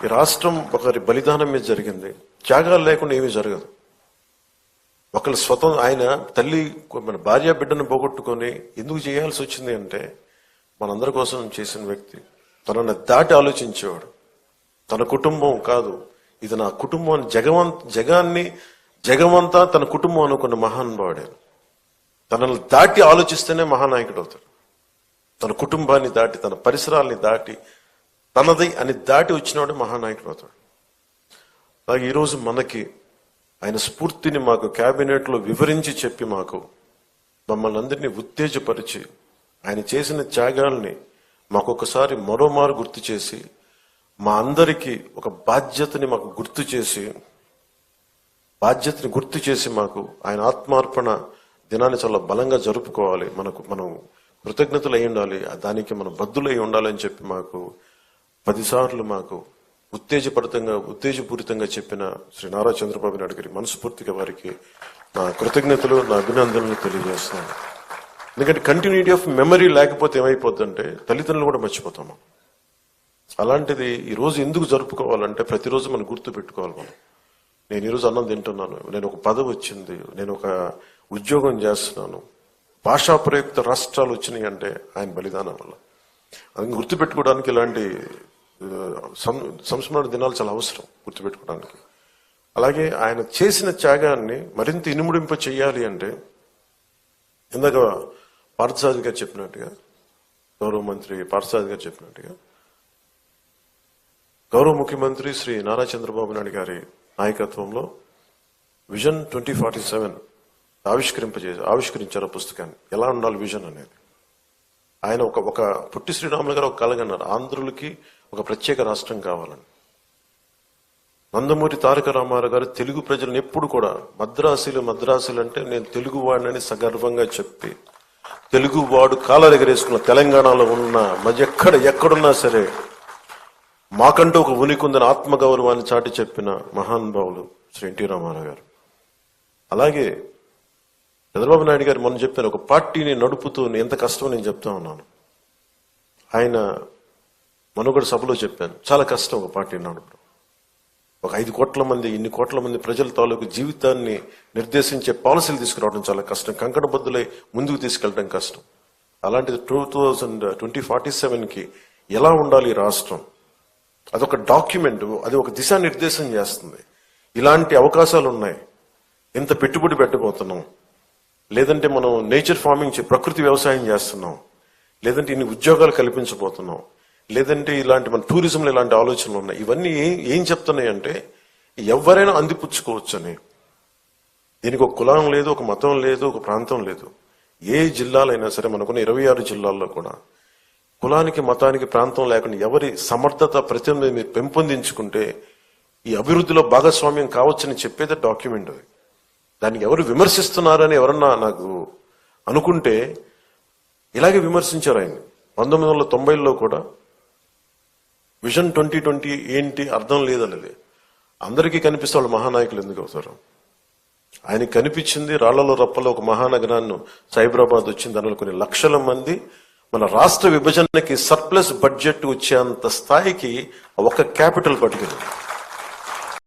ఈ రాష్ట్రం ఒకరి బలిదానం మీద జరిగింది. త్యాగాలు లేకుండా ఏమీ జరగదు. ఒకళ్ళు ఆయన తల్లి మన భార్య బిడ్డను పోగొట్టుకొని ఎందుకు చేయాల్సి వచ్చింది అంటే మనందరి కోసం చేసిన వ్యక్తి. తనను దాటి ఆలోచించేవాడు. తన కుటుంబం కాదు, ఇది నా కుటుంబం అని జగమంతా తన కుటుంబం అనుకున్న మహానుభావుడే. తనను దాటి ఆలోచిస్తేనే మహానాయకుడు అవుతాడు. తన కుటుంబాన్ని దాటి, తన పరిసరాల్ని దాటి, తనది అని దాటి వచ్చినవాడే మహానాయకుడు అవుతాడు. అలాగే ఈరోజు మనకి ఆయన స్ఫూర్తిని మాకు క్యాబినెట్లో వివరించి చెప్పి మమ్మల్ని అందరినీ ఉత్తేజపరిచి ఆయన చేసిన త్యాగాల్ని మాకొకసారి మరోమారు గుర్తు చేసి మా అందరికీ ఒక బాధ్యతని గుర్తు చేసి మాకు ఆయన ఆత్మార్పణ దినాన్ని చాలా బలంగా జరుపుకోవాలి, మనం కృతజ్ఞతలు అయి ఉండాలి, దానికి మనం బద్దులై ఉండాలి అని చెప్పి 10 సార్లు ఉత్తేజపూరితంగా చెప్పిన శ్రీ నారా చంద్రబాబు నాయుడు గారి మనస్ఫూర్తిగా వారికి నా కృతజ్ఞతలు, నా అభినందనలు తెలియజేస్తున్నాను. ఎందుకంటే కంటిన్యూటీ ఆఫ్ మెమరీ లేకపోతే ఏమైపోద్దంటే తల్లిదండ్రులు కూడా మర్చిపోతాము. అలాంటిది ఈరోజు ఎందుకు జరుపుకోవాలంటే ప్రతిరోజు మనం గుర్తు పెట్టుకోవాలి. నేను ఈరోజు అన్నం తింటున్నాను, నేను ఒక పదవి వచ్చింది, నేను ఒక ఉద్యోగం చేస్తున్నాను, భాషా ప్రయుక్త రాష్ట్రాలు వచ్చినాయి అంటే ఆయన బలిదానం వల్ల. అది గుర్తుపెట్టుకోవడానికి ఇలాంటి సంస్మరణ దినాలు చాలా అవసరం గుర్తుపెట్టుకోవడానికి. అలాగే ఆయన చేసిన త్యాగాన్ని మరింత ఇనుముడింప చెయ్యాలి అంటే ఇందాక పార్థసారథి గారు చెప్పినట్టుగా, గౌరవ మంత్రి పార్థసారథి గారు చెప్పినట్టుగా, గౌరవ ముఖ్యమంత్రి శ్రీ నారా చంద్రబాబు నాయుడు గారి నాయకత్వంలో విజన్ 2047 ఆవిష్కరించారు పుస్తకాన్ని. ఎలా ఉండాలి విజన్ అనేది. ఆయన ఒక పుట్టి శ్రీరాములు గారు ఒక కలగన్నారు, ఆంధ్రులకి ఒక ప్రత్యేక రాష్ట్రం కావాలని. నందమూరి తారక రామారావు గారు తెలుగు ప్రజలను ఎప్పుడు కూడా మద్రాసులు అంటే నేను తెలుగు వాడినని సగర్వంగా చెప్పి, తెలుగువాడు కాలర్ ఎగరేసుకున్న తెలంగాణలో ఉన్న ఎక్కడున్నా సరే మాకంటూ ఒక ఉనికి ఉందని ఆత్మగౌరవాన్ని చాటి చెప్పిన మహానుభావులు శ్రీ ఎన్టీ రామారావు గారు. అలాగే చంద్రబాబు నాయుడు గారు మొన్న చెప్పాను, ఒక పార్టీని నడుపుతూ ఎంత కష్టమో నేను చెప్తా ఉన్నాను. ఆయన మనుగడ సభలో చెప్పాను, చాలా కష్టం ఒక పార్టీని నడపడం. ఒక 5 కోట్ల మంది, ఇన్ని కోట్ల మంది ప్రజల తాలూకు జీవితాన్ని నిర్దేశించే పాలసీలు తీసుకురావడం చాలా కష్టం, కంకణబద్దులై ముందుకు తీసుకెళ్ళడం కష్టం. అలాంటిది 2047కి ఎలా ఉండాలి రాష్ట్రం, అదొక డాక్యుమెంట్, అది ఒక దిశానిర్దేశం చేస్తుంది. ఇలాంటి అవకాశాలు ఉన్నాయి, ఇంత పెట్టుబడి పెట్టబోతున్నాం, లేదంటే మనం నేచర్ ఫార్మింగ్ ప్రకృతి వ్యవసాయం చేస్తున్నాం, లేదంటే ఇన్ని ఉద్యోగాలు కల్పించబోతున్నాం, లేదంటే ఇలాంటి మన టూరిజంలో ఇలాంటి ఆలోచనలు ఉన్నాయి. ఇవన్నీ ఏం చెప్తున్నాయి అంటే ఎవరైనా అందిపుచ్చుకోవచ్చు అని. దీనికి ఒక కులం లేదు, ఒక మతం లేదు, ఒక ప్రాంతం లేదు. ఏ జిల్లాలైనా సరే, మనకున్న 26 జిల్లాల్లో కూడా కులానికి, మతానికి, ప్రాంతం లేకుండా ఎవరి సమర్థత ప్రతినిధి మీరు పెంపొందించుకుంటే ఈ అభివృద్ధిలో భాగస్వామ్యం కావచ్చని చెప్పేది డాక్యుమెంట్. అది దానికి ఎవరు విమర్శిస్తున్నారని ఎవరన్నా నాకు అనుకుంటే ఇలాగే విమర్శించారు ఆయన. 1990లో కూడా విజన్ 2020 ఏంటి అర్థం లేదన్నది అందరికీ కనిపిస్తే వాళ్ళు మహానాయకులు ఎందుకు అవుతారు. ఆయనకి కనిపించింది రాళ్లలో రప్పలో ఒక మహానగరాన్ని, సైబరాబాద్ వచ్చింది, దానిలో కొన్ని లక్షల మంది. మన రాష్ట్ర విభజనకి సర్ప్లస్ బడ్జెట్ వచ్చేంత స్థాయికి ఒక క్యాపిటల్ పట్టుకెళ్ళింది.